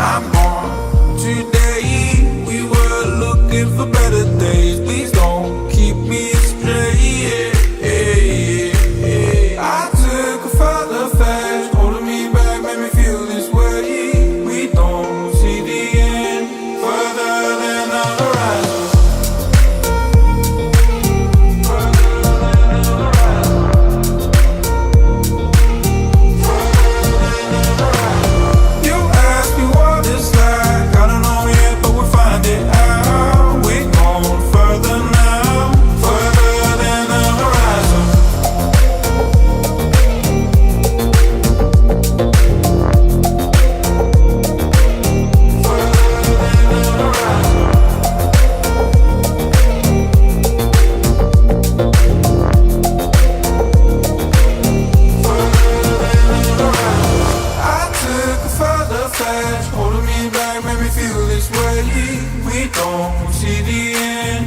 I'm born today. We were looking for better days. Please don't keep me straight. I took a further fast, holding me back, made me feel this way. We don't see the end further than the horizon. You ask me what it's like, I don't know yet, but we'll find it out. We're going further now, further than the horizon. I took a further flash, holding me back, made me feel this way. We don't see the end